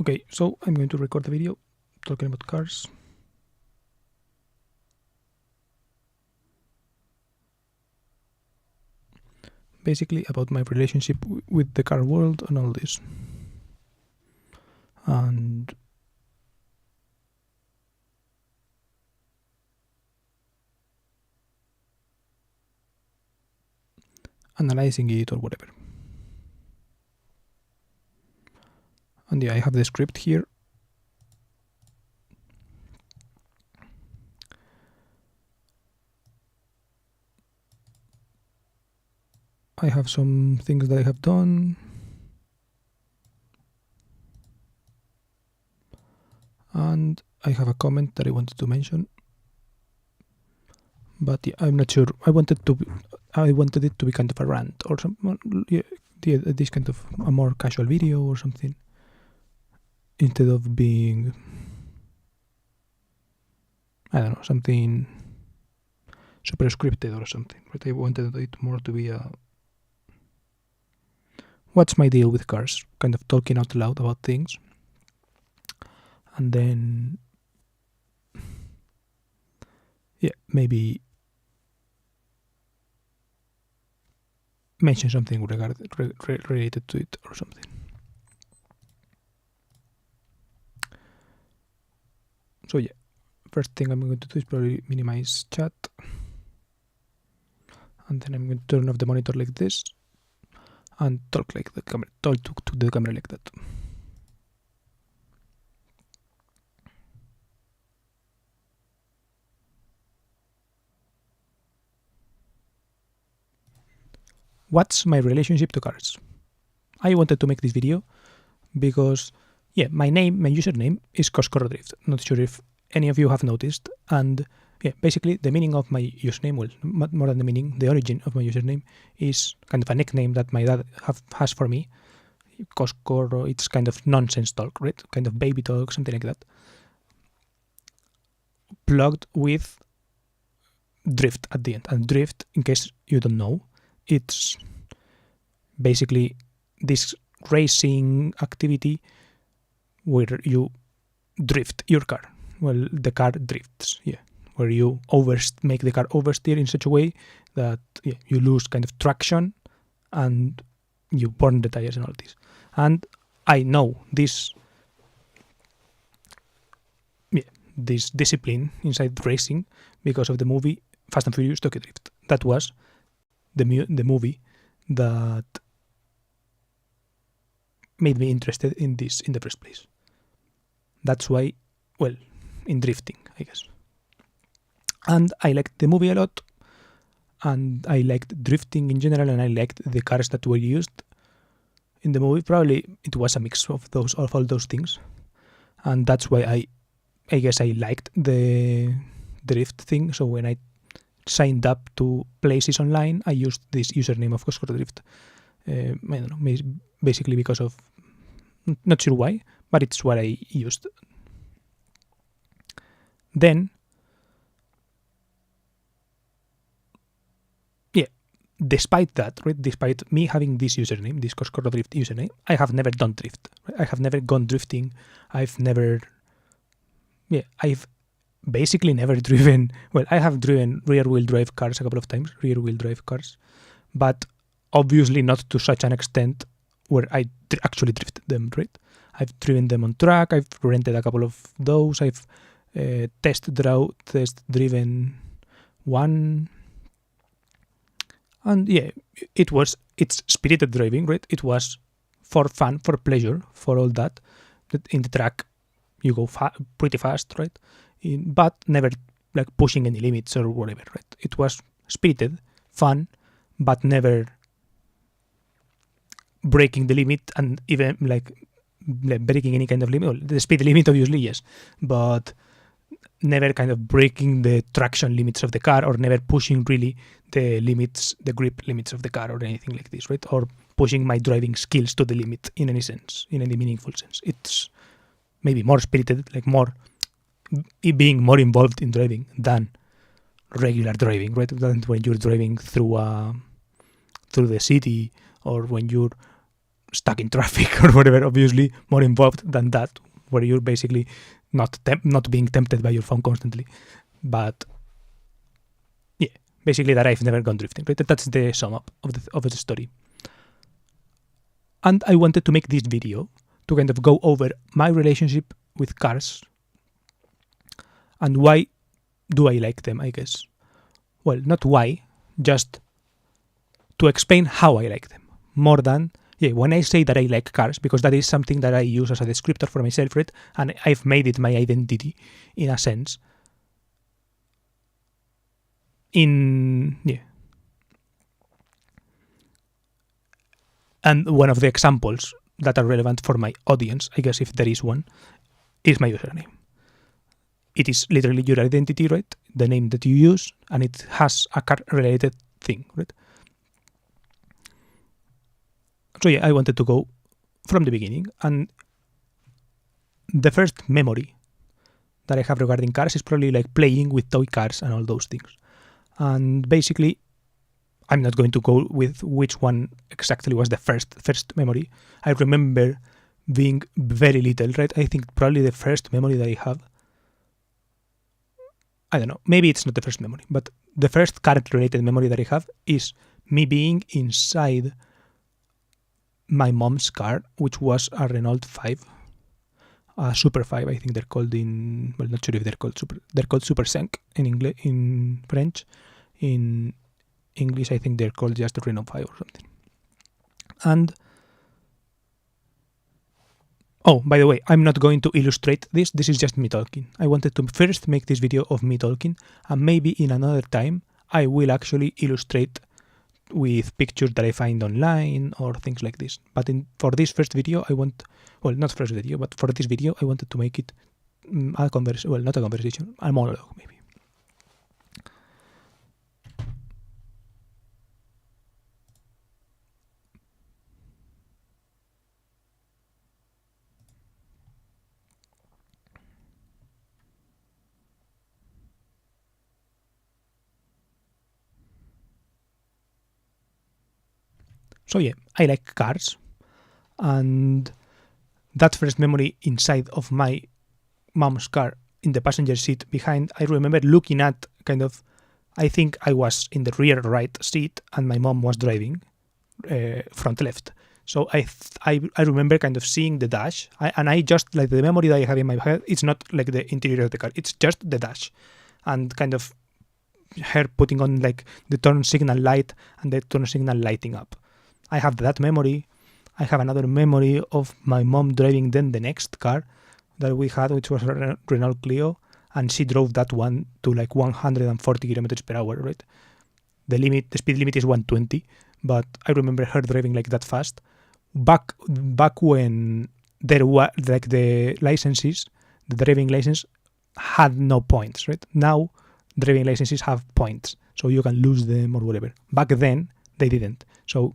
Okay, so I'm going to record the video talking about cars. Basically about my relationship with the car world and all this. And analyzing it or whatever. And yeah, I have the script here. I have some things that I have done. And I have a comment that I wanted to mention. But yeah, I'm not sure. I wanted it to be kind of a rant or this kind of a more casual video or something, instead of being, I don't know, something super scripted or something. But I wanted it more to be a what's my deal with cars, kind of talking out loud about things, and then yeah, maybe mention something related to it or something. So yeah, first thing I'm going to do is probably minimize chat, and then I'm going to turn off the monitor like this and talk like the camera, talk to the camera like that. What's my relationship to cars? I wanted to make this video because, yeah, my username is CoscorroDrift. Not sure if any of you have noticed. And yeah, basically the meaning of my username, well, more than the meaning, the origin of my username is kind of a nickname that my dad has for me. Coscorro, it's kind of nonsense talk, right? Kind of baby talk, something like that. Plugged with drift at the end. And drift, in case you don't know, it's basically this racing activity where you drift your car. Well, the car drifts, yeah. Where you make the car oversteer in such a way that you lose kind of traction and you burn the tires and all this. And I know this discipline inside racing because of the movie Fast and Furious Tokyo Drift. That was the movie that made me interested in this in the first place. That's why, well, in drifting, I guess. And I liked the movie a lot, and I liked drifting in general, and I liked the cars that were used in the movie. Probably it was a mix of all those things, and that's why I guess I liked the drift thing. So when I signed up to places online, I used this username of CoscorroDrift. I don't know, basically because of, not sure why, but it's what I used. Then, yeah, despite that, right, despite me having this username, this CoscorroDrift username, I have never done drift. Right? I have never gone drifting. I've basically never driven, well, I have driven rear-wheel drive cars a couple of times, but obviously not to such an extent where I actually drift them, right? I've driven them on track, I've rented a couple of those, I've test driven one, and yeah, it's spirited driving, right? It was for fun, for pleasure, for all that. In the track, you go pretty fast, right? But never like pushing any limits or whatever, right? It was spirited, fun, but never breaking the limit, and even like breaking any kind of limit. Well, the speed limit, obviously, yes, but never kind of breaking the traction limits of the car, or never pushing really the grip limits of the car, or anything like this, right? Or pushing my driving skills to the limit in any sense, in any meaningful sense. It's maybe more spirited, like being more involved in driving than regular driving, right? Than when you're driving through the city, or when you're stuck in traffic or whatever, obviously more involved than that, where you're basically not being tempted by your phone constantly. But yeah, basically that I've never gone drifting, right? That's the sum up of the story. And I wanted to make this video to kind of go over my relationship with cars and why do I like them, I guess. Well, not why, just to explain how I like them. More than, when I say that I like cars, because that is something that I use as a descriptor for myself, right? And I've made it my identity in a sense. And one of the examples that are relevant for my audience, I guess if there is one, is my username. It is literally your identity, right? The name that you use, and it has a car-related thing, right? So I wanted to go from the beginning, and the first memory that I have regarding cars is probably like playing with toy cars and all those things. And basically, I'm not going to go with which one exactly was the first memory. I remember being very little, right? I think probably the first memory that I have, I don't know, maybe it's not the first memory, but the first car-related memory that I have is me being inside my mom's car, which was a Renault 5, a Super 5, I think they're called not sure if they're called Super 5 in French. In English, I think they're called just Renault 5 or something. And by the way, I'm not going to illustrate this. This is just me talking. I wanted to first make this video of me talking, and maybe in another time I will actually illustrate with pictures that I find online or things like this. But for this first video, not first video, but for this video, I wanted to make it a conversation. Well, not a conversation, a monologue maybe. So I like cars, and that first memory inside of my mom's car in the passenger seat behind, I remember looking at I think I was in the rear right seat and my mom was driving front left. So I remember seeing the dash, and I just, like, the memory that I have in my head, it's not like the interior of the car, it's just the dash, and her putting on like the turn signal light and the turn signal lighting up. I have that memory. I have another memory of my mom driving then the next car that we had, which was a Renault Clio, and she drove that one to like 140 kilometers per hour, right? The speed limit is 120, but I remember her driving like that fast. Back when there were like the driving license had no points, right? Now driving licenses have points, so you can lose them or whatever. Back then they didn't. So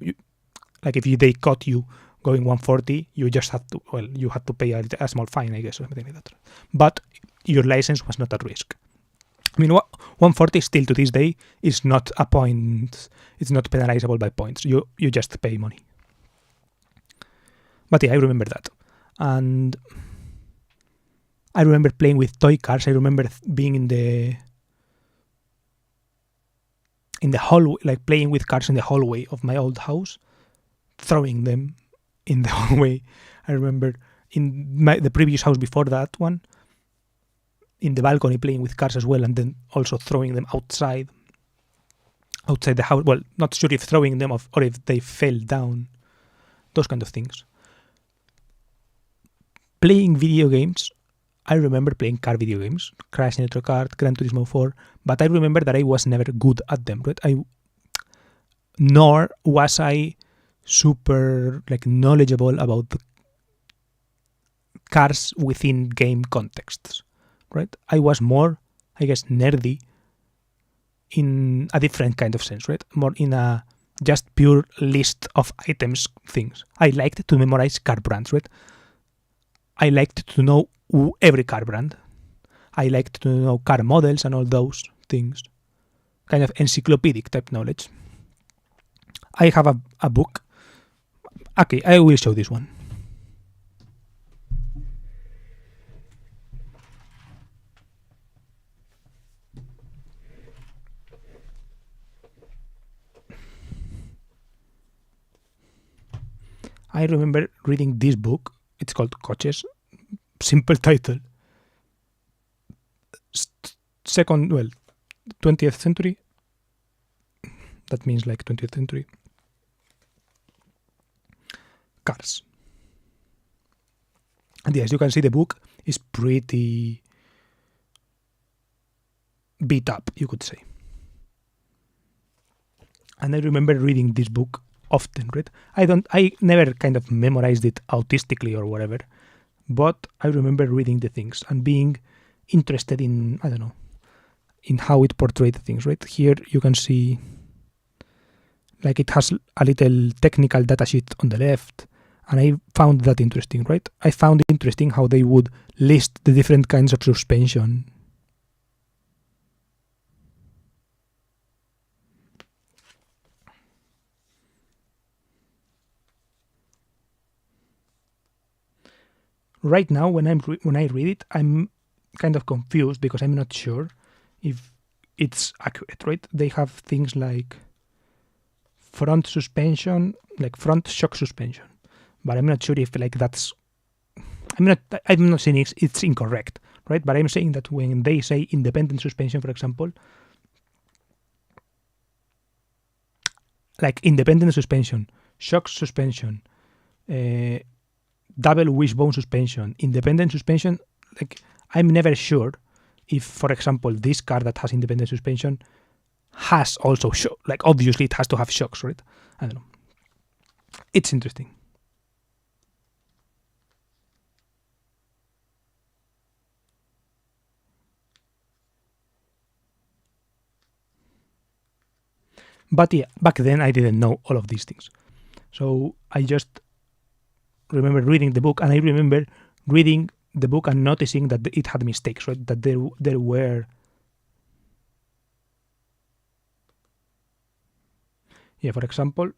if they caught you going 140, you just had to pay a small fine, I guess, or something like that. But your license was not at risk. I mean, 140 still to this day is not a point. It's not penalizable by points. You just pay money. But I remember that. And I remember playing with toy cars. I remember being in the hallway, like playing with cars in the hallway of my old house, throwing them in the hallway. I remember in the previous house before that one, in the balcony playing with cars as well, and then also throwing them outside the house. Well, not sure if throwing them off or if they fell down, those kind of things. Playing video games, I remember playing car video games, Crash Nitro Kart, Gran Turismo 4, but I remember that I was never good at them, right? Nor was I super knowledgeable about the cars within game contexts, right? I was more, I guess, nerdy in a different kind of sense, right? More in a just pure list of items things. I liked to memorize car brands, right? I liked to know every car brand. I liked to know car models and all those things. Kind of encyclopedic type knowledge. I have a book. Okay, I will show this one. I remember reading this book. It's called Coches. Simple title. 20th century. That means like 20th century. Cars. And yes, you can see the book is pretty beat up, you could say. And I remember reading this book often, right? I never kind of memorized it autistically or whatever, but I remember reading the things and being interested in, I don't know, in how it portrayed things, right? Here you can see like it has a little technical datasheet on the left, and I found that interesting, right? I found it interesting how they would list the different kinds of suspension. Right now, when I read it, I'm kind of confused because I'm not sure if it's accurate, right? They have things like front suspension, like front shock suspension, but I'm not sure if like that's. I'm not saying it's incorrect, right? But I'm saying that when they say independent suspension, for example, like independent suspension, shock suspension, double wishbone suspension, independent suspension, like I'm never sure if, for example, this car that has independent suspension has also shock. Like obviously it has to have shocks, right? I don't know. It's interesting. But yeah, back then I didn't know all of these things. So I just remember reading the book, and I remember reading the book and noticing that it had mistakes, right? That there were. Yeah, for example,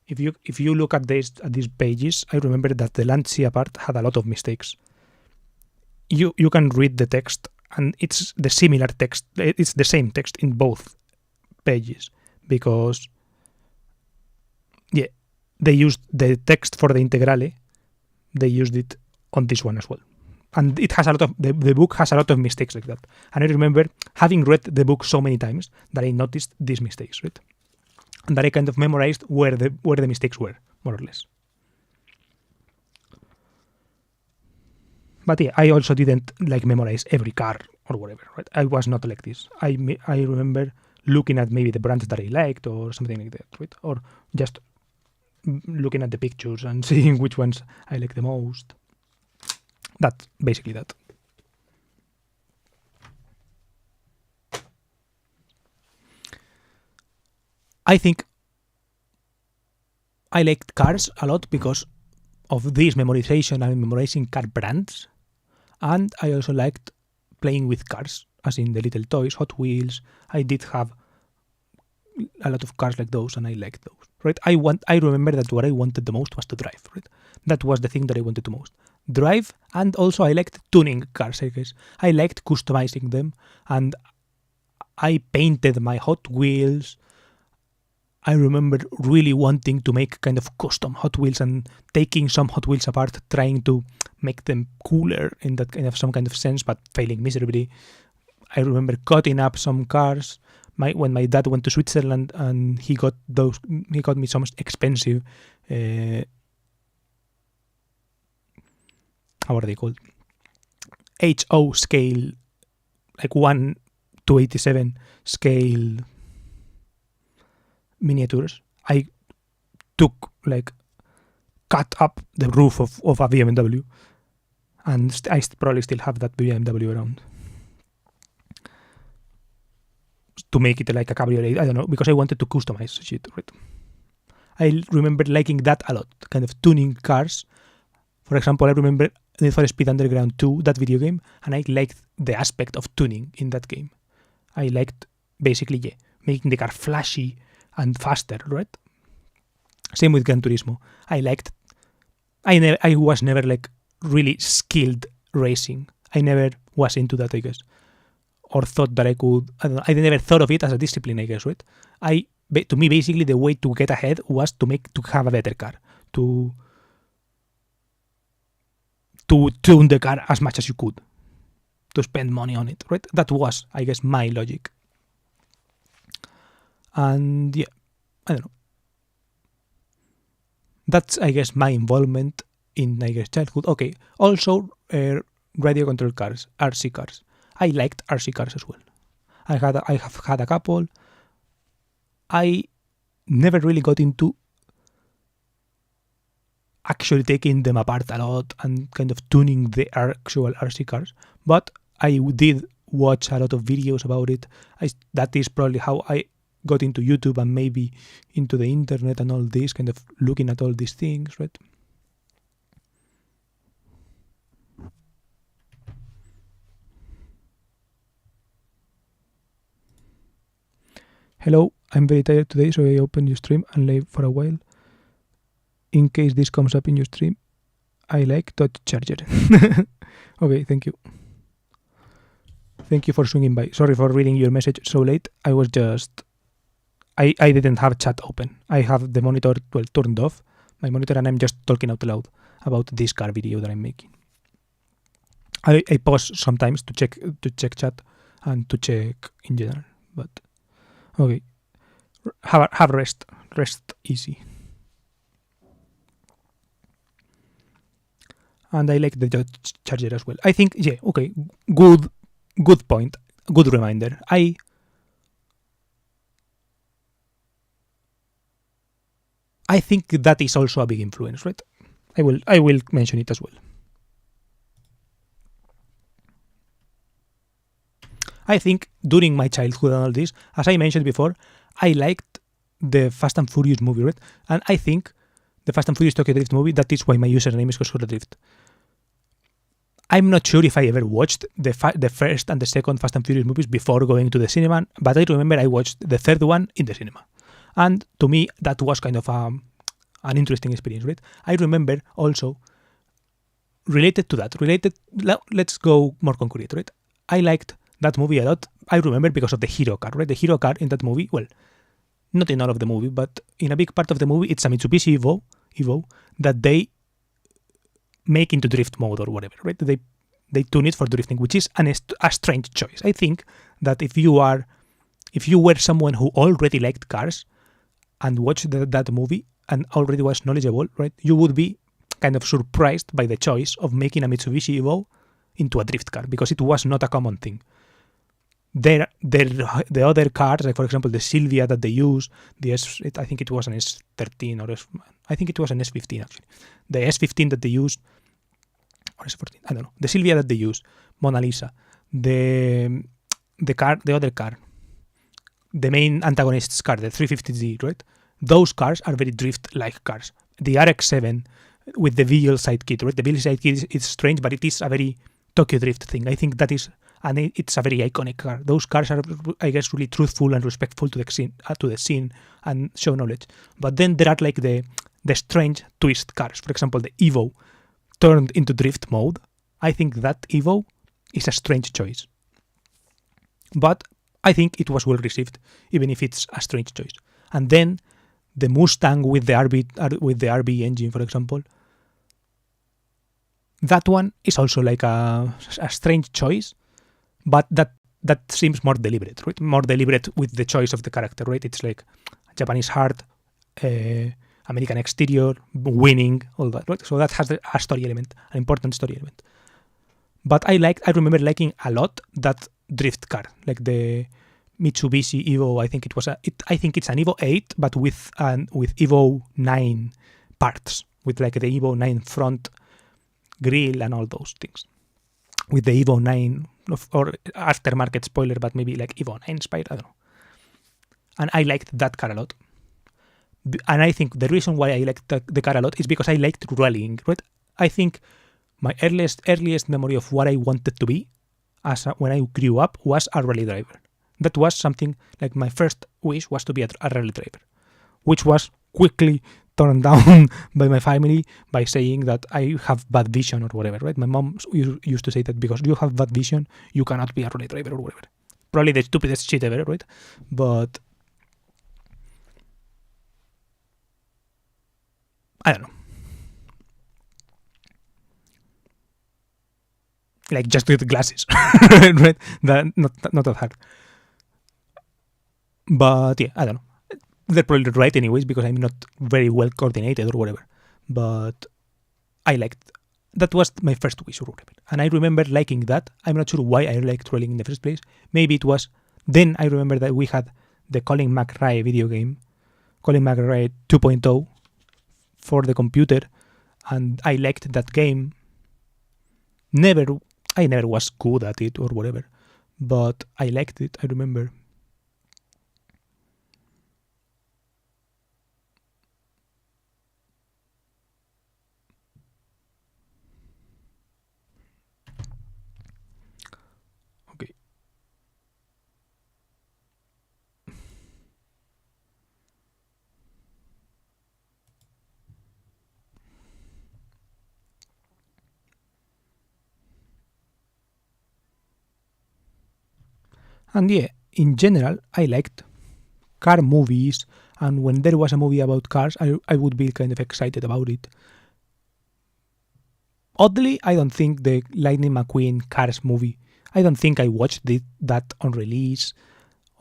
if you look at these pages, I remember that the Lancia part had a lot of mistakes. You can read the text, and it's the similar text. It's the same text in both pages because they used the text for the Integrale. They used it on this one as well, and it has a lot of the book has a lot of mistakes like that. And I remember having read the book so many times that I noticed these mistakes, right? And that I kind of memorized where the mistakes were, more or less. But yeah, I also didn't like memorize every car or whatever, right? I was not like this. I remember looking at maybe the brands that I liked or something like that, right? Or just looking at the pictures and seeing which ones I like the most. That's basically that. I think I liked cars a lot because of this memorization and memorizing car brands. And I also liked playing with cars, as in the little toys, Hot Wheels. I did have a lot of cars like those, and I liked those. Right? I remember that what I wanted the most was to drive. Right? That was the thing that I wanted the most. Drive, and also I liked tuning cars. I guess I liked customizing them, and I painted my Hot Wheels. I remember really wanting to make kind of custom Hot Wheels and taking some Hot Wheels apart, trying to make them cooler in that kind of some kind of sense, but failing miserably. I remember cutting up some cars. When my dad went to Switzerland and he got me some expensive. How are they called? HO scale, like 1:87 scale miniatures. I cut up the roof of a BMW, and I probably still have that BMW around to make it like a cabriolet. I don't know, because I wanted to customize shit, right? I remember liking that a lot, kind of tuning cars. For example, I remember Need for Speed Underground 2, that video game, and I liked the aspect of tuning in that game. I liked basically making the car flashy and faster, right? Same with Gran Turismo. I was never like really skilled racing. I never was into that, I guess, or thought that I could. I don't know. I never thought of it as a discipline, I guess, right? To me, basically, the way to get ahead was to have a better car, to tune the car as much as you could, to spend money on it, right? That was, I guess, my logic. And yeah, I don't know. That's, I guess, my involvement in, I guess, childhood. Okay, also radio control cars, RC cars. I liked RC cars as well. I have had a couple. I never really got into actually taking them apart a lot and kind of tuning the actual RC cars, but I did watch a lot of videos about it. That is probably how I got into YouTube and maybe into the internet and all this, kind of looking at all these things, right? Hello, I'm very tired today, so I opened your stream and lay for a while. In case this comes up in your stream, I like dot charger. Okay, thank you. Thank you for swinging by. Sorry for reading your message so late. I was just... I didn't have chat open. I have the monitor turned off, my monitor, and I'm just talking out loud about this car video that I'm making. I pause sometimes to check chat and to check in general, but okay. Have rest easy. And I like the charger as well. I think, yeah, okay, good point, good reminder. I think that is also a big influence, right? I will mention it as well. I think during my childhood and all this, as I mentioned before, I liked the Fast and Furious movie, right? And I think the Fast and Furious Tokyo Drift movie, that is why my username is Joshua Drift. I'm not sure if I ever watched the first and the second Fast and Furious movies before going to the cinema, but I remember I watched the third one in the cinema. And to me, that was kind of an interesting experience, right? I remember also, related to that, let's go more concrete, right? I liked that movie a lot. I remember because of the hero car, right? The hero car in that movie, well, not in all of the movie, but in a big part of the movie, it's a Mitsubishi Evo that they make into drift mode or whatever, right? They tune it for drifting, which is a strange choice. I think that if you were someone who already liked cars and watched that movie and already was knowledgeable, right, you would be kind of surprised by the choice of making a Mitsubishi Evo into a drift car, because it was not a common thing. The other cars, like for example the Silvia that they use, I think it was an S13 or I think it was an S15 actually. The S15 that they used, or S14, I don't know. The Silvia that they use, Mona Lisa, the other car, the main antagonist's car, the 350Z, right? Those cars are very drift-like cars. The RX-7 with the VL side kit, right? The VL side kit is strange, but it is a very Tokyo Drift thing. I think that is, and it's a very iconic car. Those cars are, I guess, really truthful and respectful to the scene and show knowledge. But then there are like the strange twist cars. For example, the Evo turned into drift mode. I think that Evo is a strange choice. But I think it was well received, even if it's a strange choice. And then the Mustang with the RB engine, for example, that one is also like a strange choice, but that seems more deliberate, right? More deliberate with the choice of the character, right? It's like Japanese heart, American exterior, winning, all that, right? So that has a story element, an important story element. But I remember liking a lot that drift car, like the Mitsubishi Evo. I think it's an Evo 8, but with Evo 9 parts, with like the Evo 9 front grille and all those things. With the Evo 9 or aftermarket spoiler, but maybe like Evo 9 inspired, I don't know. And I liked that car a lot. And I think the reason why I liked the car a lot is because I liked rallying, right? I think my earliest memory of what I wanted to be when I grew up was a rally driver. That was something like my first wish was to be a rally driver, which was quickly turned down by my family by saying that I have bad vision or whatever, right? My mom used to say that because you have bad vision, you cannot be a rally driver or whatever. Probably the stupidest shit ever, right? But I don't know. Like just with glasses, right? Not that hard. But yeah, I don't know. They're probably right anyways because I'm not very well coordinated or whatever. But I liked that was my first wish or whatever. And I remember liking that. I'm not sure why I liked rolling in the first place. Maybe it was then I remember that we had the Colin McRae video game, Colin McRae 2.0 for the computer, and I liked that game. I never was good at it or whatever, but I liked it, I remember. Okay. And yeah, in general, I liked car movies, and when there was a movie about cars, I would be kind of excited about it. Oddly, I don't think the Lightning McQueen Cars movie, I don't think I watched that on release,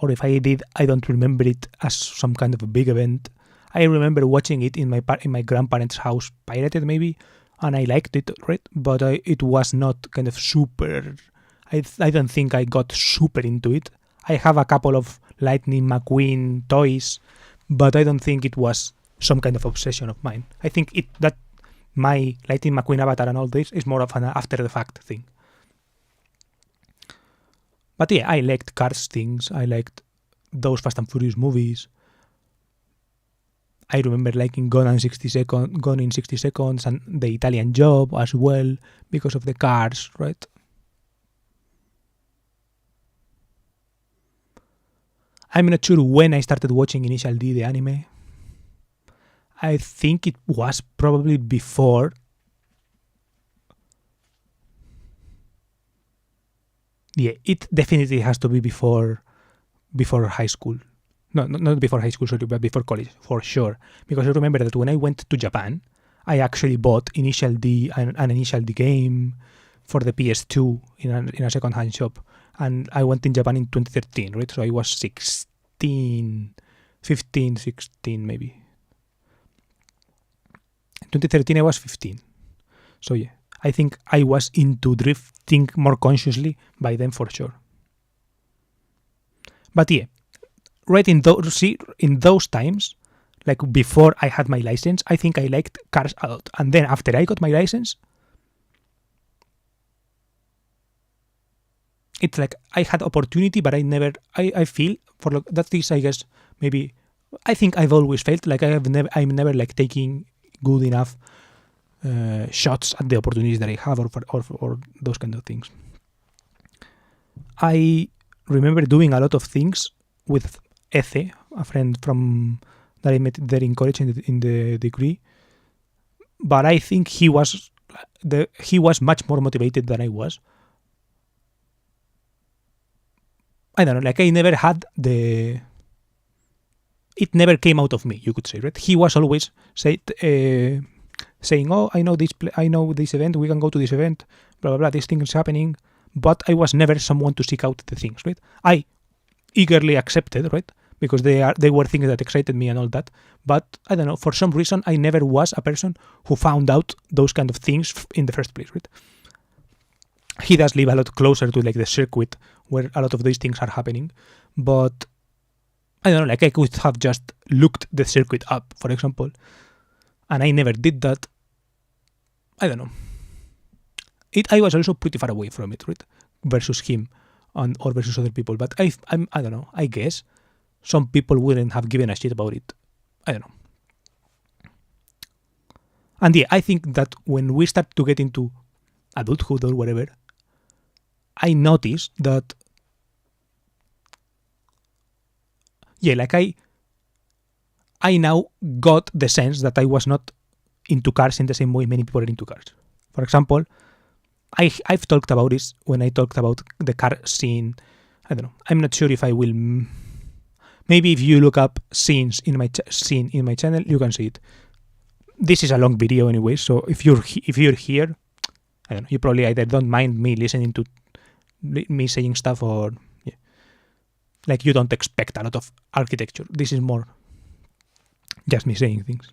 or if I did, I don't remember it as some kind of a big event. I remember watching it in my grandparents' house, pirated maybe, and I liked it, right? But it was not kind of super. I don't think I got super into it. I have a couple of Lightning McQueen toys, but I don't think it was some kind of obsession of mine. I think that my Lightning McQueen avatar and all this is more of an after the fact thing. But yeah, I liked Cars things. I liked those Fast and Furious movies. I remember liking Gone in 60 Seconds and The Italian Job as well because of the cars, right? I'm not sure when I started watching Initial D, the anime. I think it was probably before. Yeah, it definitely has to be before high school. No, not before high school, sorry, but before college, for sure. Because I remember that when I went to Japan, I actually bought Initial D, an Initial D game for the PS2 in a second-hand shop. And I went in Japan in 2013, right? So I was 15, 16 maybe. In 2013 I was 15. So yeah, I think I was into drifting more consciously by then for sure. But yeah, right in those times, like before I had my license, I think I liked cars a lot. And then after I got my license, it's like I had opportunity, but I feel for that is, I guess, maybe, I think I've always felt like I'm never like taking good enough shots at the opportunities that I have or those kind of things. I remember doing a lot of things with Ece, a friend from that I met there in college in the degree, but I think he was much more motivated than I was. I don't know, like I never had it never came out of me, you could say, right? He was always saying, "Oh, I know this event. We can go to this event. Blah blah blah. This thing is happening." But I was never someone to seek out the things, right? I eagerly accepted, right? Because they were things that excited me and all that. But I don't know, for some reason, I never was a person who found out those kind of things in the first place, right? He does live a lot closer to like the circuit where a lot of these things are happening, but I don't know, like I could have just looked the circuit up, for example, and I never did that. I don't know. I was also pretty far away from it, right? Versus him or versus other people. But I don't know. I guess some people wouldn't have given a shit about it. I don't know. And yeah, I think that when we start to get into adulthood or whatever, I noticed that, yeah, like I I now got the sense that I was not into cars in the same way many people are into cars. For example, I've talked about this when I talked about the car scene. I don't know. I'm not sure if I will. Maybe if you look up scenes in my scene in my channel, you can see it. This is a long video anyway, so if you're here, I don't know. You probably either don't mind me listening to me saying stuff, or like you don't expect a lot of architecture. This is more just me saying things.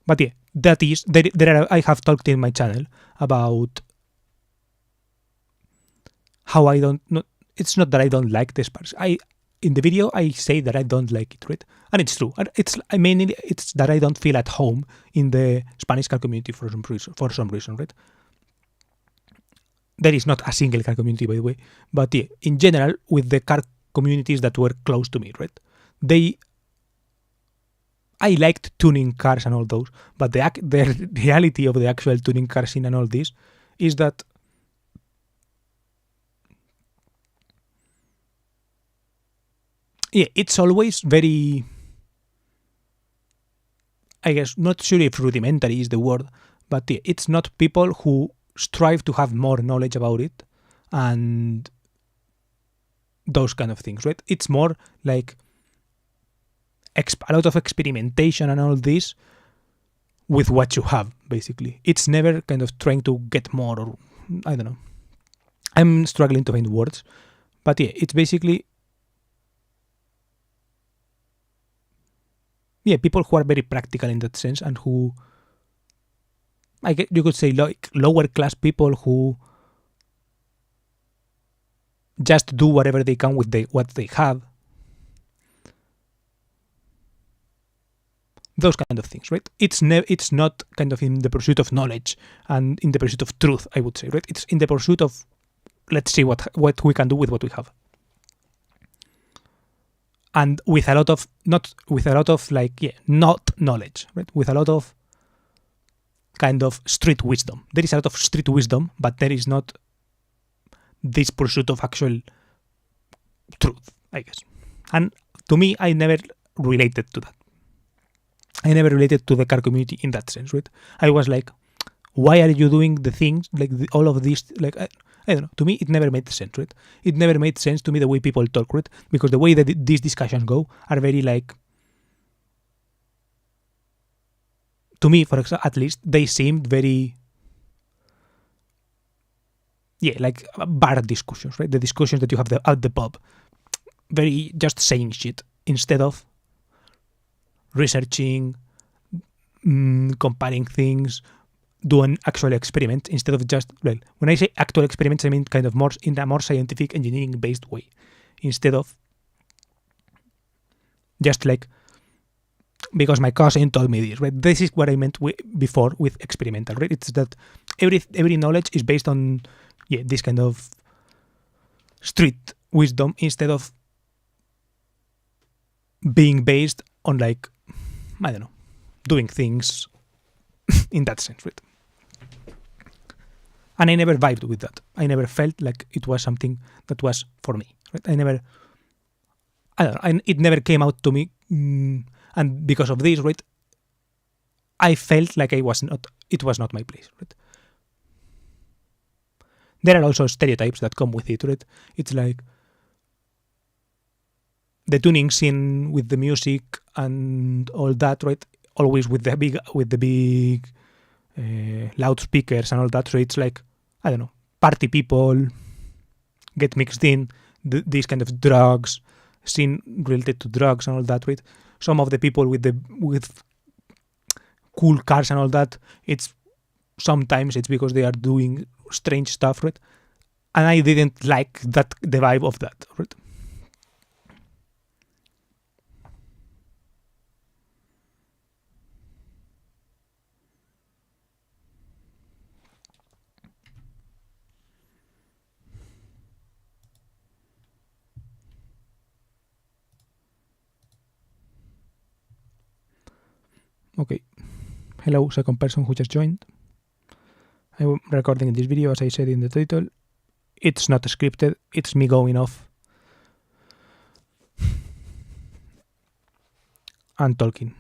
But yeah, that is I have talked in my channel about how I don't. It's not that I don't like the Sparks. In the video I say that I don't like it, right? And it's true. It's that I don't feel at home in the Spanish car community for some reason, right? There is not a single car community, by the way, but yeah, in general, with the car communities that were close to me, right? I liked tuning cars and all those, but the reality of the actual tuning car scene and all this is that it's always very, I guess, not sure if rudimentary is the word, but it's not people who strive to have more knowledge about it and those kind of things, right? It's more like a lot of experimentation and all this with what you have, basically. It's never kind of trying to get more, or I don't know. I'm struggling to find words, but it's basically people who are very practical in that sense, and who, I guess you could say, like lower class people who just do whatever they can with what they have. Those kind of things, right? It's not kind of in the pursuit of knowledge and in the pursuit of truth, I would say, right? It's in the pursuit of, let's see what we can do with what we have. And with a lot of not knowledge, right? With a lot of kind of street wisdom. There is a lot of street wisdom, but there is not this pursuit of actual truth, I guess. And to me, I never related to that. I never related to the car community in that sense, right? I was like, why are you doing the things, like all of these, like, I don't know. To me, it never made sense, right? It never made sense to me the way people talk, right? Because the way that these discussions go are very like, to me, for example, at least, they seemed very, like bar discussions, right? The discussions that you have at the pub. Very just saying shit instead of researching, comparing things, do an actual experiment instead of just, well, when I say actual experiments, I mean kind of more in a more scientific engineering based way, instead of just like, because my cousin told me this, right? This is what I meant before with experimental, right? It's that every knowledge is based on this kind of street wisdom instead of being based on, like, I don't know, doing things in that sense, right? And I never vibed with that. I never felt like it was something that was for me, right? I don't know, it never came out to me, and because of this, right, I felt like it was not my place, right? There are also stereotypes that come with it, right? It's like the tuning scene with the music and all that, right? Always with the big loudspeakers and all that. So it's like, I don't know, party people get mixed in these kind of drugs, scene related to drugs and all that, right? Some of the people with cool cars and all that, sometimes it's because they are doing strange stuff, right? And I didn't like the vibe of that, right? Okay, hello, second person who just joined. I'm recording this video, as I said in the title. It's not scripted, it's me going off. and Tolkien.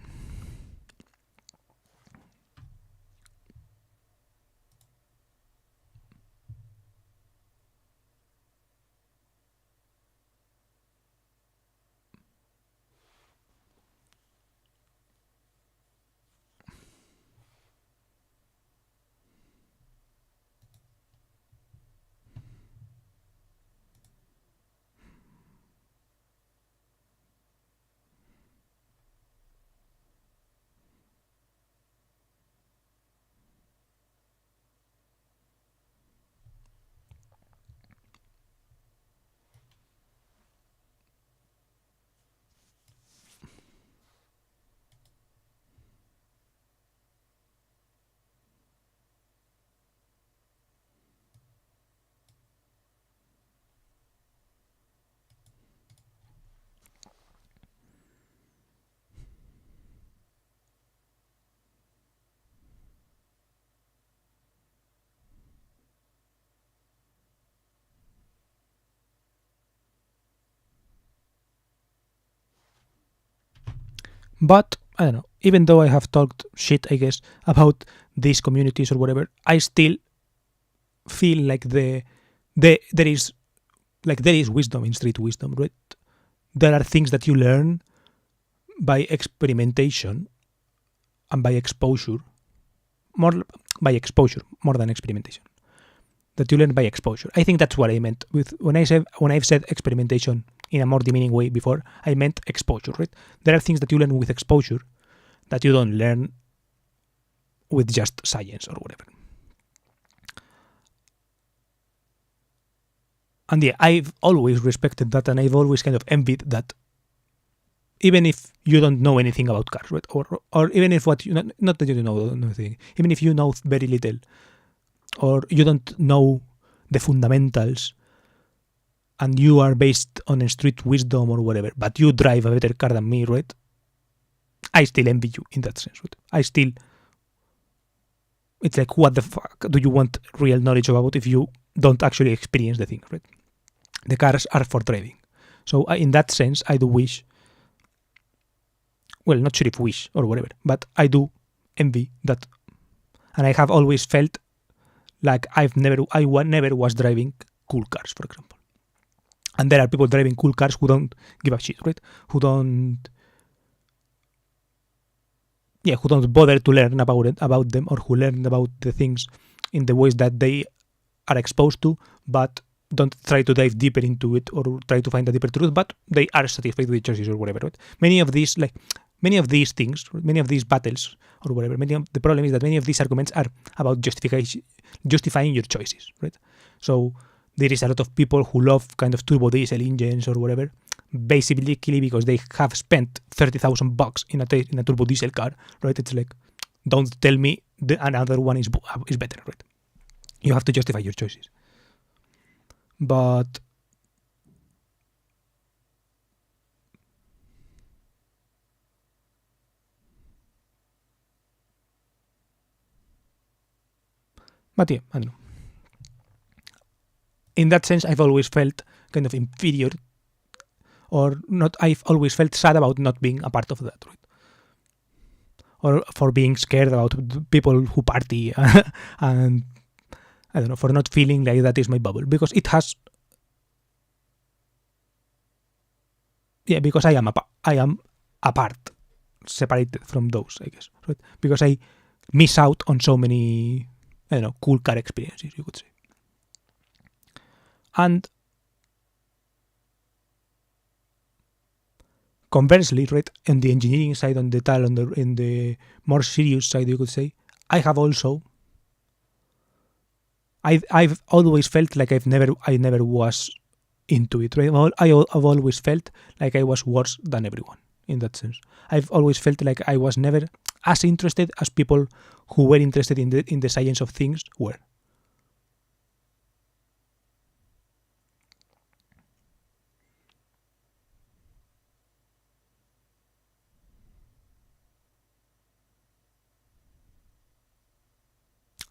But I don't know, even though I have talked shit, I guess, about these communities or whatever, I still feel like there is wisdom in street wisdom, right? There are things that you learn by experimentation and by exposure, more than experimentation. That you learn by exposure. I think that's what I meant with when I've said experimentation in a more demeaning way before. I meant exposure, right? There are things that you learn with exposure that you don't learn with just science or whatever. And yeah, I've always respected that, and I've always kind of envied that. Even if you don't know anything about cars, right? Or even if what you not that you don't know anything, even if you know very little, or you don't know the fundamentals, and you are based on street wisdom or whatever, but you drive a better car than me, right? I still envy you in that sense, right? It's like, what the fuck do you want real knowledge about if you don't actually experience the thing, right? The cars are for driving. So in that sense, I do wish, well, not sure if wish or whatever, but I do envy that. And I have always felt like I never was driving cool cars, for example. And there are people driving cool cars who don't give a shit, right? Who don't bother to learn about them, or who learn about the things in the ways that they are exposed to, but don't try to dive deeper into it or try to find a deeper truth, but they are satisfied with the choices or whatever, right? Many of these things, many of these battles or whatever, the problem is that many of these arguments are about justifying your choices, right? So there is a lot of people who love kind of turbo diesel engines or whatever, basically because they have spent $30,000 in a turbo diesel car, right? It's like, don't tell me another one is better, right? You have to justify your choices. But yeah, I don't know. In that sense, I've always felt kind of inferior, or not. I've always felt sad about not being a part of that, right? Or for being scared about people who party, and I don't know, for not feeling like that is my bubble, because it has. Yeah, because I am apart, separated from those, I guess, right? Because I miss out on so many, I don't know, cool car experiences, you could say. And conversely, right, on the engineering side, in the more serious side, you could say, I've always felt like I never was into it, right? I've always felt like I was worse than everyone in that sense. I've always felt like I was never as interested as people who were interested in the science of things were.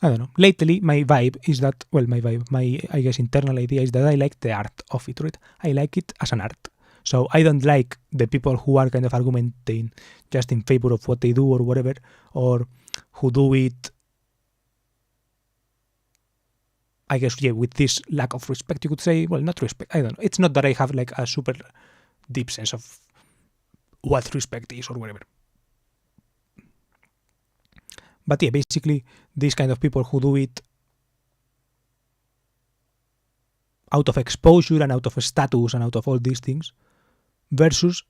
I don't know. Lately, my vibe is that, my I guess internal idea is that I like the art of it, right? I like it as an art. So I don't like the people who are kind of argumenting just in favor of what they do or whatever, or who do it, I guess, with this lack of respect, you could say. Well, not respect, I don't know. It's not that I have like a super deep sense of what respect is or whatever. But yeah, basically, these kind of people who do it out of exposure and out of status and out of all these things, versus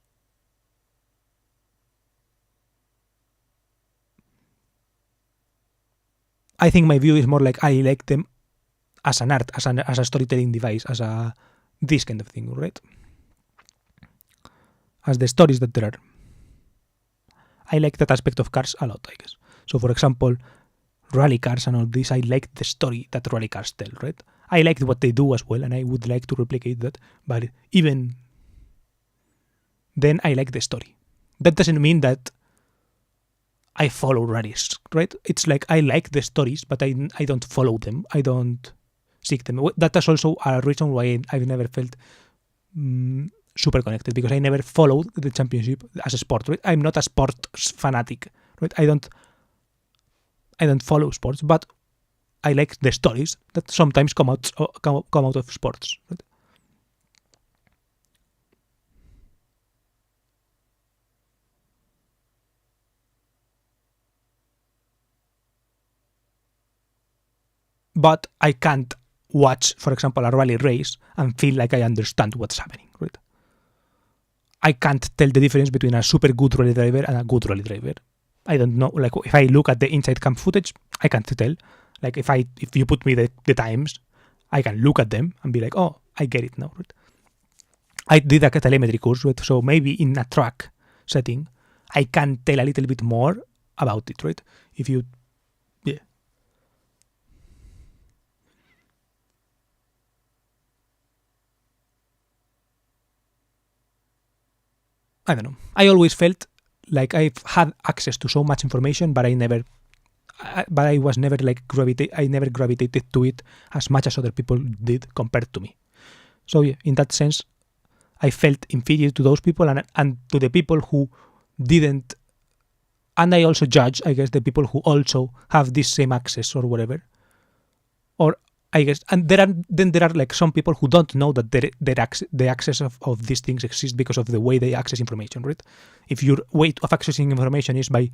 I think my view is more like I like them as an art, as a storytelling device, as a this kind of thing, right? As the stories that there are. I like that aspect of cars a lot, I guess. So for example, rally cars and all this, I like the story that rally cars tell, right? I like what they do as well, and I would like to replicate that, but even then I like the story. That doesn't mean that I follow rallies, right? It's like I like the stories, but I don't follow them. I don't seek them. That is also a reason why I've never felt super connected, because I never followed the championship as a sport, right? I'm not a sports fanatic, right? I don't follow sports, but I like the stories that sometimes come out of sports, right? But I can't watch, for example, a rally race and feel like I understand what's happening, right? I can't tell the difference between a super good rally driver and a good rally driver. I don't know. Like, if I look at the inside cam footage, I can't tell. Like, if you put me the times, I can look at them and be like, oh, I get it now, right? I did a telemetry course, right? So maybe in a track setting, I can tell a little bit more about it, right? If you, yeah. I don't know. I always felt like I've had access to so much information, but I was never like I never gravitated to it as much as other people did compared to me. So yeah, in that sense, I felt inferior to those people and to the people who didn't. And I also judge, I guess, the people who also have this same access or whatever. Or I guess, and there are like some people who don't know that the access of these things exists because of the way they access information, right? If your way of accessing information is by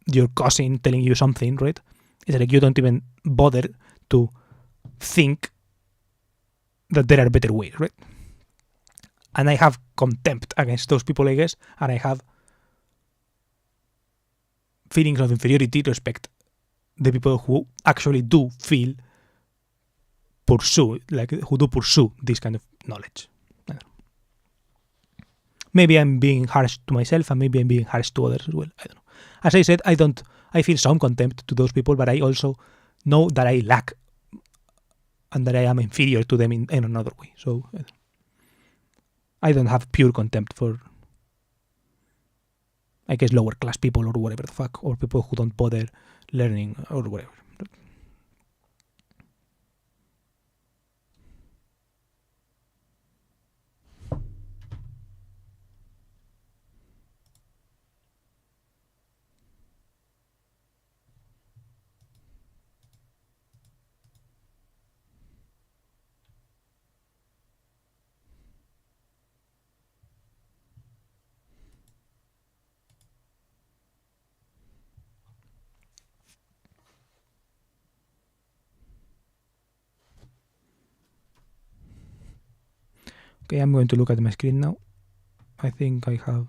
your cousin telling you something, right? It's like you don't even bother to think that there are better ways, right? And I have contempt against those people, I guess, and I have feelings of inferiority to respect the people who actually do pursue this kind of knowledge. Maybe I'm being harsh to myself, and maybe I'm being harsh to others as well. I don't know. As I said, I feel some contempt to those people, but I also know that I lack and that I am inferior to them in another way. So I don't have pure contempt for, I guess, lower class people or whatever the fuck, or people who don't bother learning or whatever. Okay, I'm going to look at my screen now. I think I have.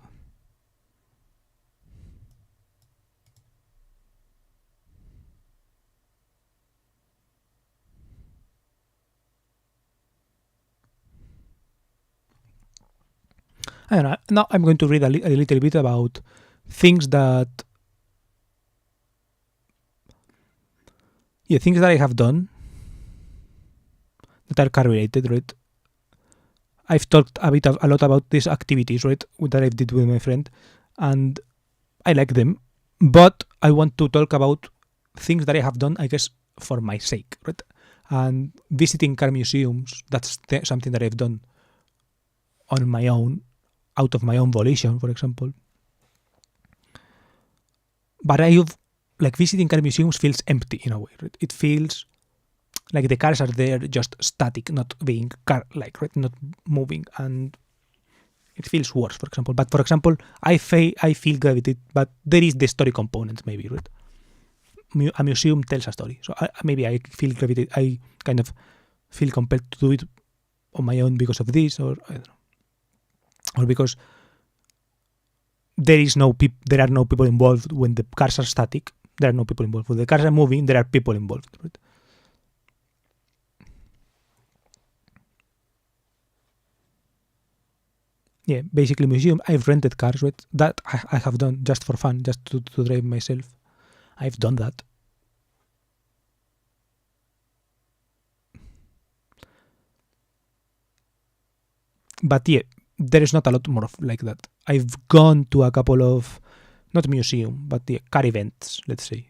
I don't know. Now I'm going to read a little bit about things that. Yeah, things that I have done that are car related, right? I've talked a lot about these activities, right, that I did with my friend, and I like them, but I want to talk about things that I have done, I guess, for my sake, right? And visiting car museums, that's something that I've done on my own, out of my own volition, for example. But visiting car museums feels empty in a way, right? It feels like the cars are there just static, not being car-like, right? Not moving, and it feels worse, for example. But for example, I feel gravity, but there is the story component, maybe, right? A museum tells a story, so maybe I feel gravity. I kind of feel compelled to do it on my own because of this, or I don't know, or because there are no people involved when the cars are static. There are no people involved. When the cars are moving, there are people involved, right? Yeah, basically museum. I've rented cars, right? That I have done just for fun, just to drive myself. I've done that. But yeah, there is not a lot more of like that. I've gone to a couple of, not museum, but yeah, car events, let's say.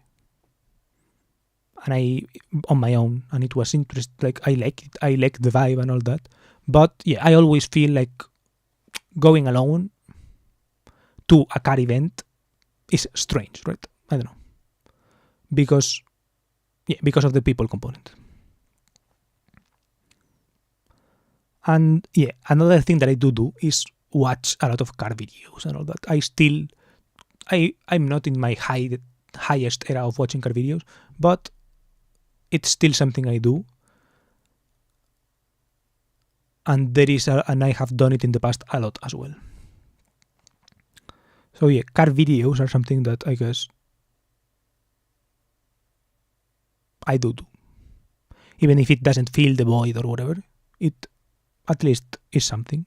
And I, on my own, and it was interesting. Like, I like the vibe and all that. But yeah, I always feel like going alone to a car event is strange, right? I don't know. Because of the people component. And yeah, another thing that I do is watch a lot of car videos and all that. I'm not in my highest era of watching car videos, but it's still something I do. And and I have done it in the past a lot as well. So yeah, car videos are something that I guess I do. Even if it doesn't fill the void or whatever, it at least is something.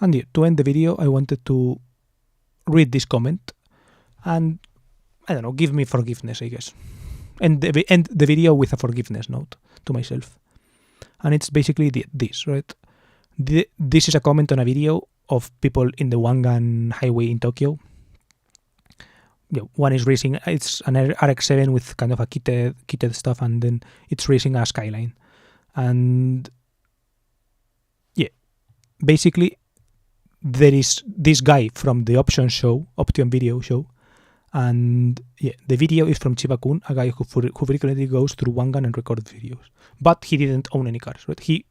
And yeah, to end the video, I wanted to read this comment and, I don't know, give me forgiveness, I guess. End the video with a forgiveness note to myself. And it's basically this, right? This is a comment on a video of people in the Wangan Highway in Tokyo. Yeah, one is racing. It's an RX-7 with kind of a kitted stuff, and then it's racing a Skyline. And yeah, basically there is this guy from the Option Video show, and yeah, the video is from Chiba-kun, a guy who frequently goes through Wangan and records videos. But he didn't own any cars, right? He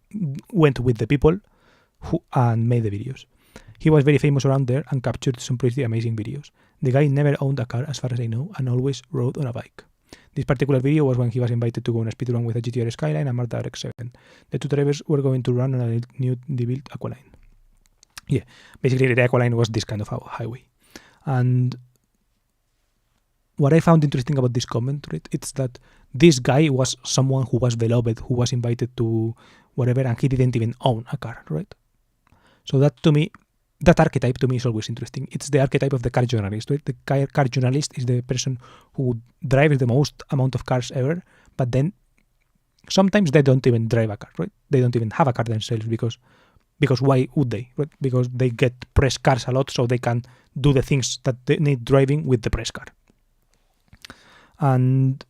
went with the people and made the videos. He was very famous around there and captured some pretty amazing videos. The guy never owned a car, as far as I know, and always rode on a bike. This particular video was when he was invited to go on a speedrun with a GTR Skyline and Mazda RX-7. The two drivers were going to run on a new built Aqualine. Yeah, basically the Aqualine was this kind of highway. And what I found interesting about this comment, right, it's that this guy was someone who was beloved, who was invited to whatever, and he didn't even own a car, right? So that archetype to me is always interesting. It's the archetype of the car journalist, right? The car journalist is the person who drives the most amount of cars ever, but then sometimes they don't even drive a car, right? They don't even have a car themselves because why would they, right? Because they get press cars a lot, so they can do the things that they need driving with the press car. And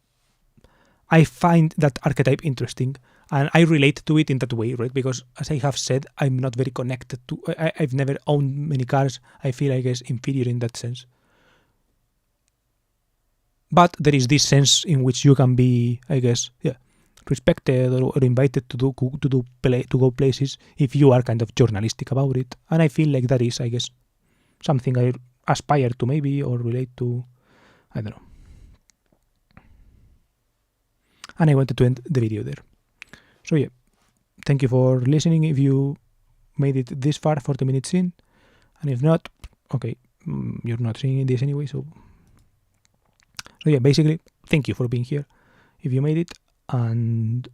I find that archetype interesting, and I relate to it in that way, right? Because as I have said, I'm not very connected to. I've never owned many cars. I feel, I guess, inferior in that sense. But there is this sense in which you can be, I guess, respected or invited to go places if you are kind of journalistic about it. And I feel like that is, I guess, something I aspire to maybe or relate to. I don't know. And I wanted to end the video there. So yeah, thank you for listening if you made it this far, 40 minutes in. And if not, okay, you're not seeing this anyway, so yeah, basically, thank you for being here if you made it. And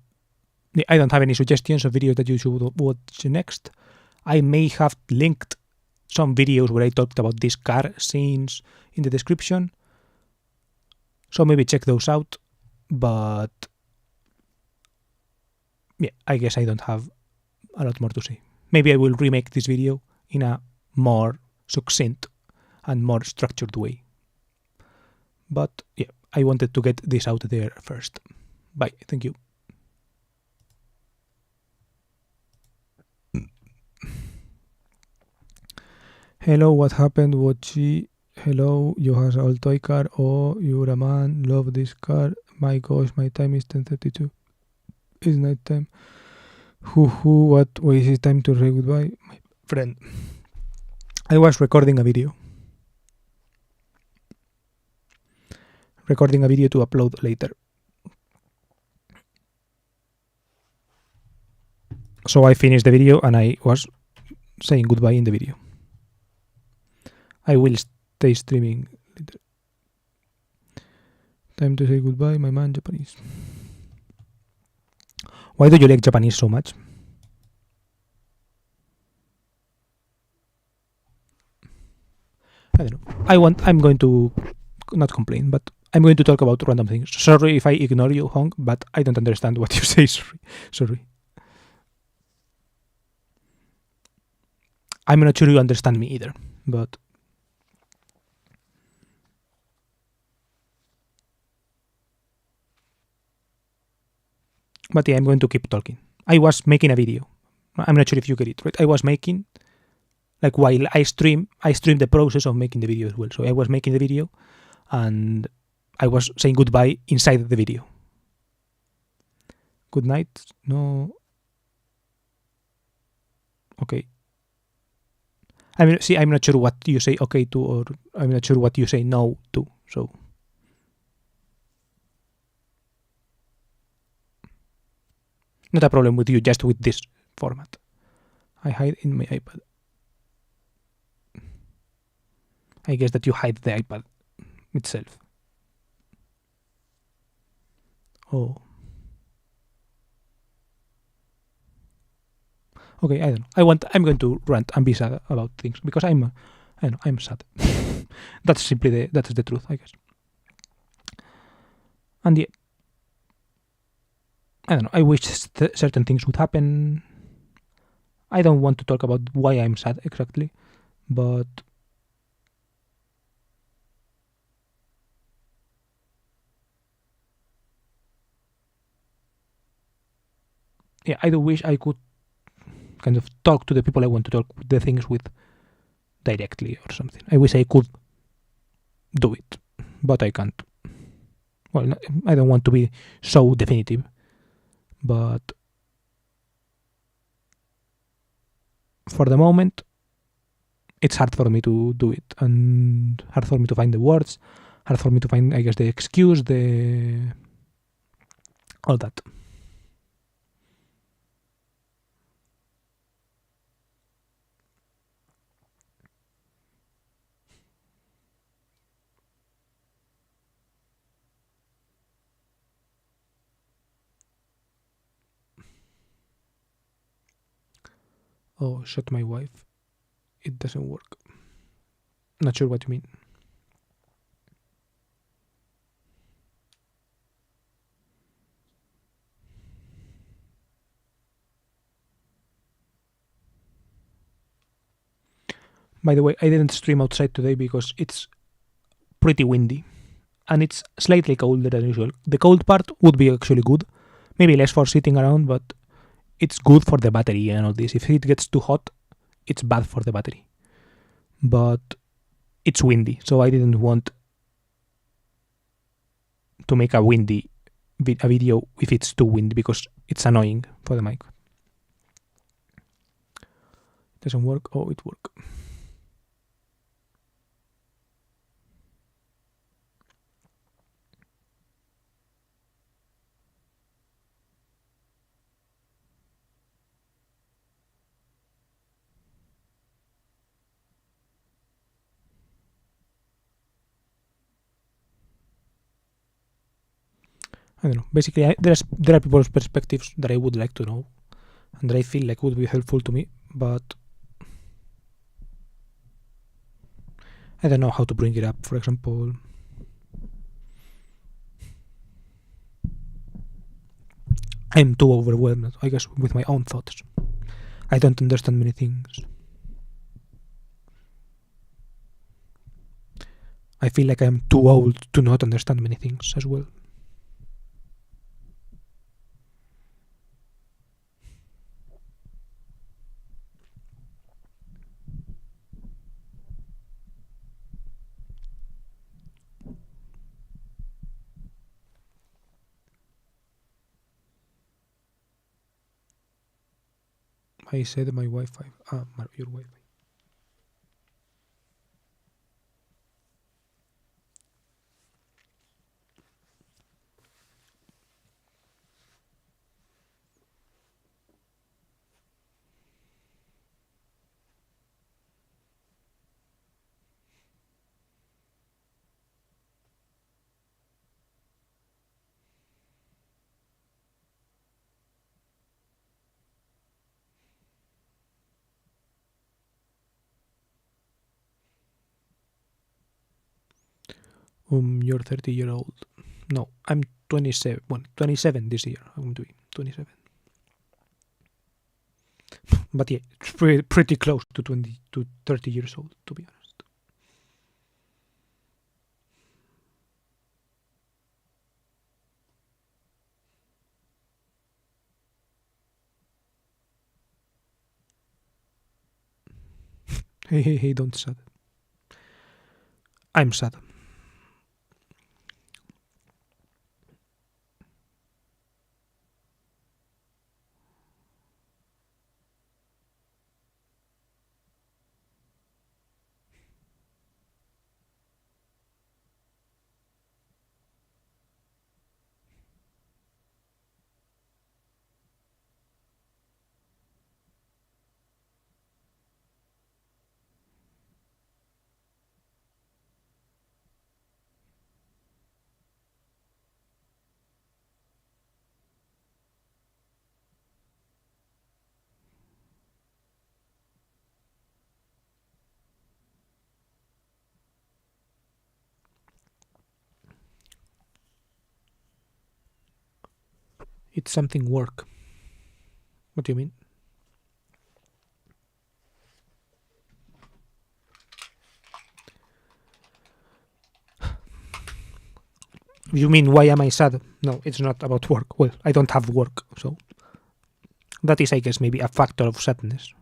I don't have any suggestions of videos that you should watch next. I may have linked some videos where I talked about these car scenes in the description, so maybe check those out. But yeah, I guess I don't have a lot more to say. Maybe I will remake this video in a more succinct and more structured way. But yeah, I wanted to get this out there first. Bye, thank you. Hello, what happened? What she? Hello, you have an old toy car. Oh, you're a man. Love this car. My gosh, my time is 10:32. It's night time. What? Why is it time to say goodbye? My friend, I was recording a video. Recording a video to upload later. So I finished the video and I was saying goodbye in the video. I will stay streaming later. Time to say goodbye, my man, Japanese. Why do you like Japanese so much? I don't know. I'm going to not complain, but I'm going to talk about random things. Sorry if I ignore you, Hong, but I don't understand what you say. Sorry. I'm not sure you understand me either, but yeah, I'm going to keep talking. I was making a video. I'm not sure if you get it, right? I was making, like, while I stream the process of making the video as well. So I was making the video and I was saying goodbye inside the video. Good night. No. Okay. I mean, see, I'm not sure what you say okay to, or I'm not sure what you say no to. So not a problem with you, just with this format. I hide in my iPad. I guess that you hide the iPad itself. Oh. Okay, I don't know. I'm going to rant and be sad about things because I'm sad. That's the truth, I guess. And yeah, I don't know. I wish certain things would happen. I don't want to talk about why I'm sad exactly, but yeah, I do wish I could kind of talk to the people I want to talk the things with directly or something. I wish I could do it, but I can't. Well, I don't want to be so definitive, but for the moment, it's hard for me to do it, and hard for me to find the words, hard for me to find, I guess, the excuse, all that. Oh, shot my wife. It doesn't work. Not sure what you mean. By the way, I didn't stream outside today because it's pretty windy and it's slightly colder than usual. The cold part would be actually good, maybe less for sitting around, but it's good for the battery and all this. If it gets too hot, it's bad for the battery. But it's windy, so I didn't want to make a video if it's too windy because it's annoying for the mic. It doesn't work. Oh, it worked. I don't know. Basically, there are people's perspectives that I would like to know, and that I feel like would be helpful to me. But I don't know how to bring it up. For example, I'm too overwhelmed, I guess, with my own thoughts. I don't understand many things. I feel like I'm too old to not understand many things as well. I said my Wi-Fi. Your Wi-Fi. You're 30-year-old. No, I'm 27. Well, 27 this year. I'm doing 27. But yeah, it's pretty close to 20 to 30 years old, to be honest. Hey, don't sad. I'm sad. It's something work. What do you mean? You mean why am I sad? No, it's not about work. Well, I don't have work, so that is, I guess, maybe a factor of sadness.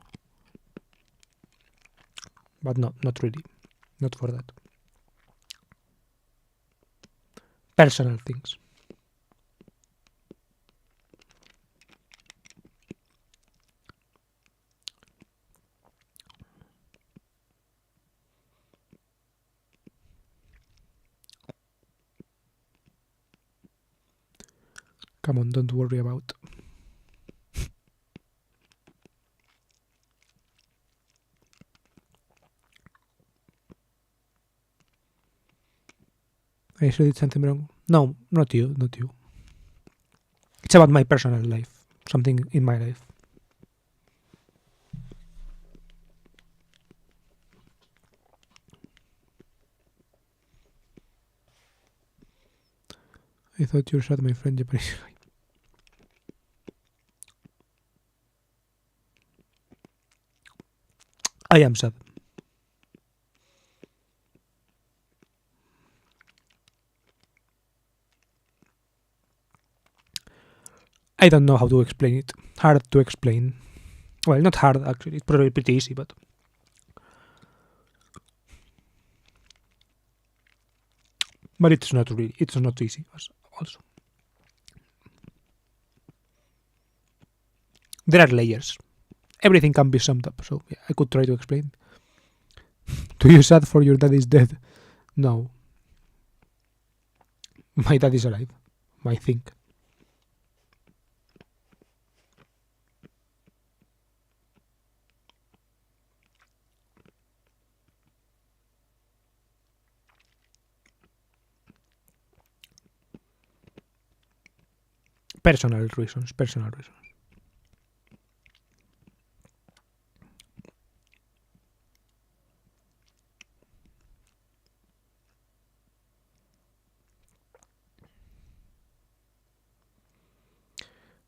But no, not really. Not for that. Personal things. Come on, don't worry about. I did something wrong. No, not you, not you. It's about my personal life. Something in my life. I thought you shot my friend Japanese. I am sad. I don't know how to explain it. Hard to explain. Well, not hard actually. It's probably pretty easy, but it's not really. It's not easy. Also, there are layers. Everything can be summed up. So yeah, I could try to explain. Do you sad for your dad is dead? No. My dad is alive. I think. Personal reasons.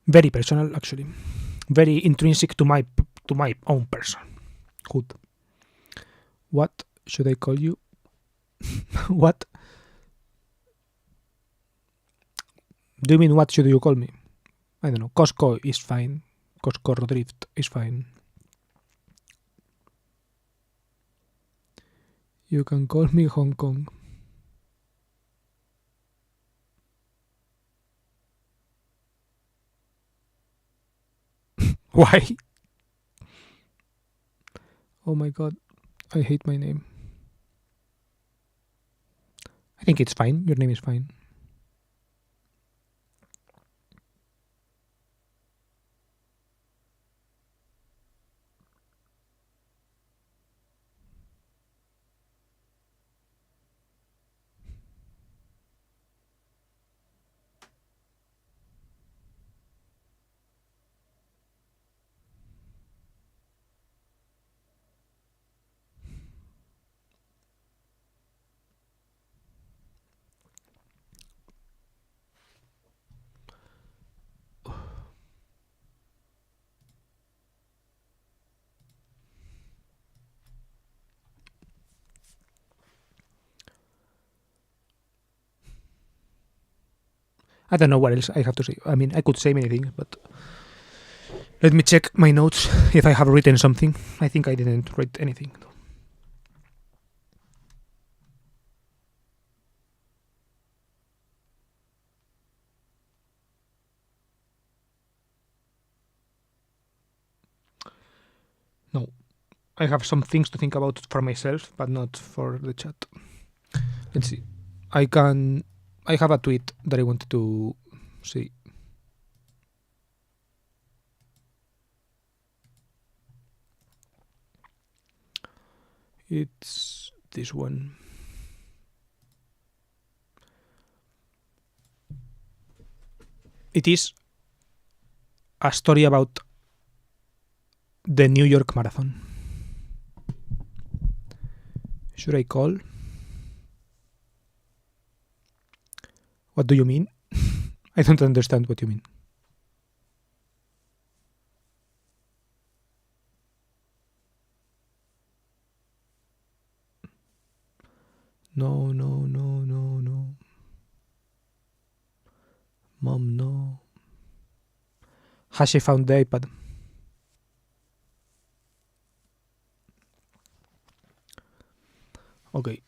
Very personal, actually. Very intrinsic to my own person. Good. What should I call you? What do you mean? What should you call me? I don't know. Costco is fine. Costco Rodrift is fine. You can call me Hong Kong. Why? Oh my god. I hate my name. I think it's fine. Your name is fine. I don't know what else I have to say. I mean, I could say many things, but let me check my notes if I have written something. I think I didn't write anything. No. I have some things to think about for myself, but not for the chat. Let's see. I have a tweet that I wanted to see. It's this one. It is a story about the New York Marathon. Should I call? What do you mean? I don't understand what you mean. No. Mom, no. Has she found the iPad? Okay.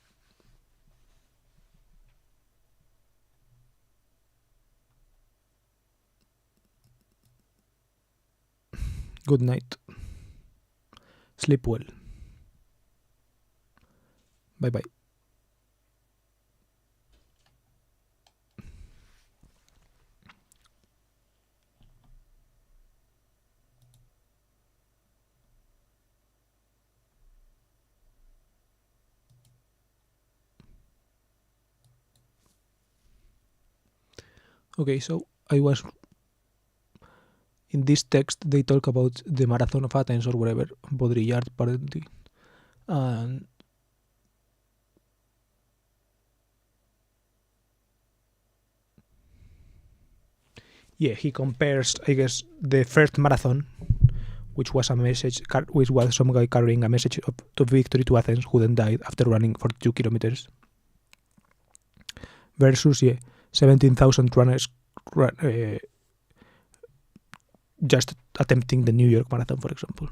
Good night. Sleep well. Bye bye. Okay, so I was in this text. They talk about the Marathon of Athens or whatever, Baudrillard apparently, and yeah, he compares, I guess, the first marathon, which was a message, which was some guy carrying a message to victory to Athens, who then died after running 42 kilometers, versus 17,000 runners just attempting the New York Marathon, for example.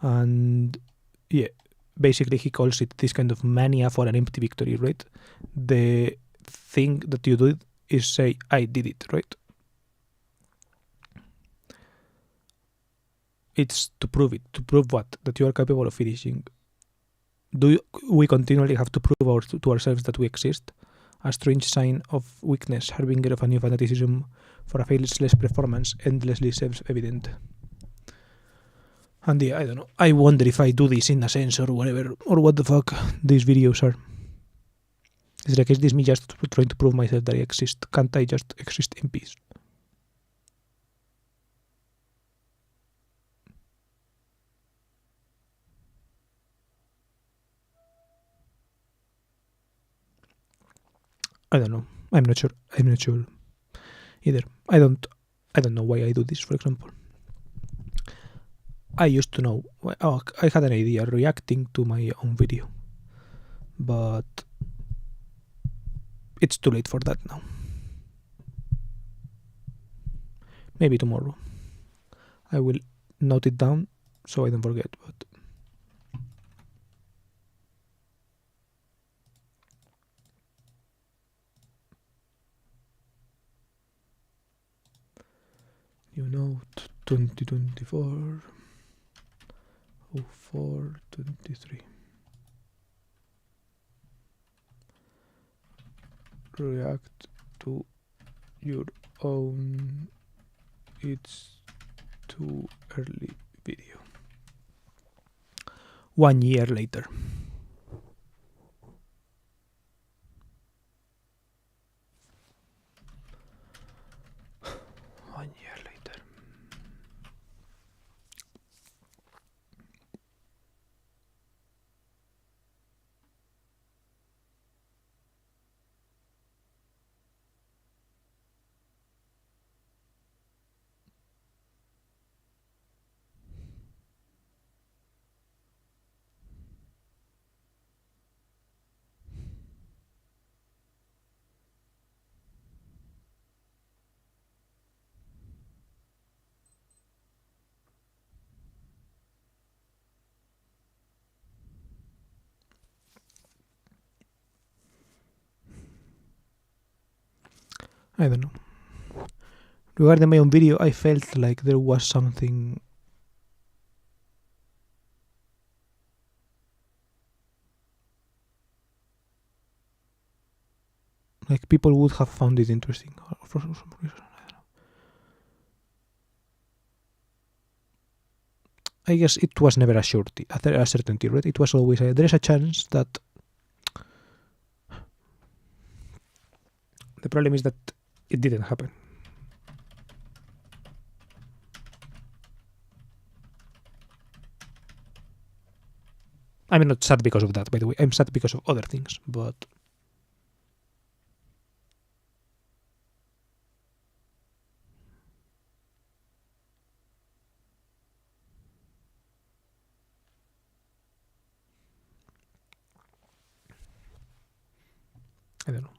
And yeah, basically he calls it this kind of mania for an empty victory, right? The thing that you do is say, I did it, right? It's to prove it. To prove what? That you are capable of finishing. We continually have to prove to ourselves that we exist? A strange sign of weakness, harbinger of a new fanaticism for a faceless performance, endlessly self-evident. And yeah, I don't know. I wonder if I do this in a sense or whatever, or what the fuck these videos are. It's like, is this me just trying to prove myself that I exist? Can't I just exist in peace? I don't know. I'm not sure either. I don't I don't know why I do this, for example. I used to know, I had an idea reacting to my own video, but it's too late for that now. Maybe tomorrow. I will note it down so I don't forget, but you know, 2024 04 23 react to your own it's too early video. 1 year later. I don't know. Regarding my own video, I felt like there was something like people would have found it interesting for some reason. I don't know. I guess it was never a certainty, right? It was always there is a chance that. The problem is that it didn't happen. I'm not sad because of that, by the way. I'm sad because of other things, but I don't know.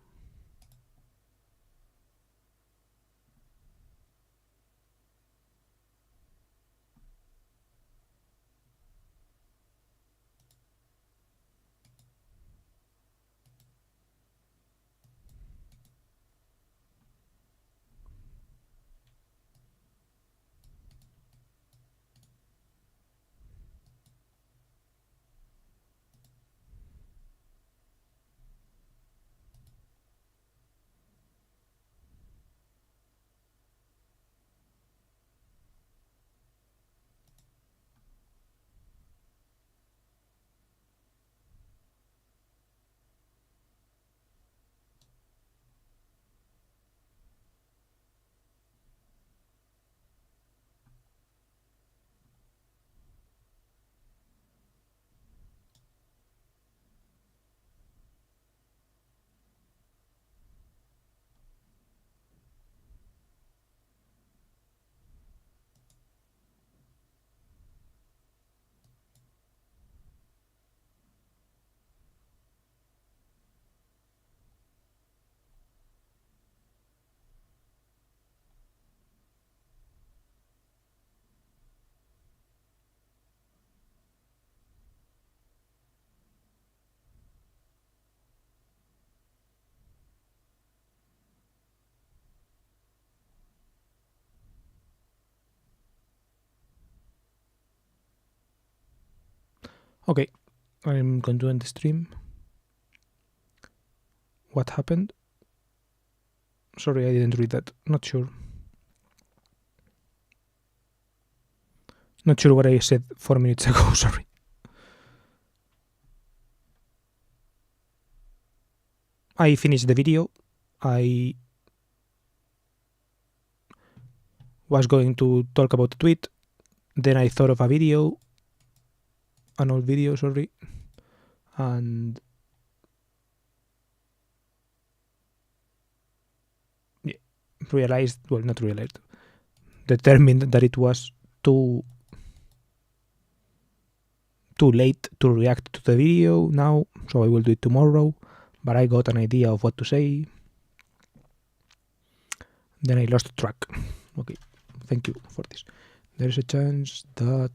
Okay, I'm going to end the stream. What happened? Sorry, I didn't read that. Not sure. Not sure what I said 4 minutes ago, sorry. I finished the video. I was going to talk about the tweet. Then I thought of a video, an old video, sorry, and not realized, determined that it was too late to react to the video now, so I will do it tomorrow, but I got an idea of what to say. Then I lost track. Okay, thank you for this. There is a chance that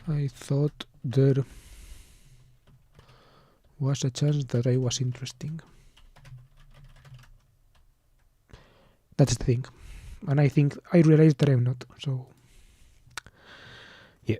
I thought there was a chance that I was interesting. That's the thing. And I think I realized that I'm not. So, yeah.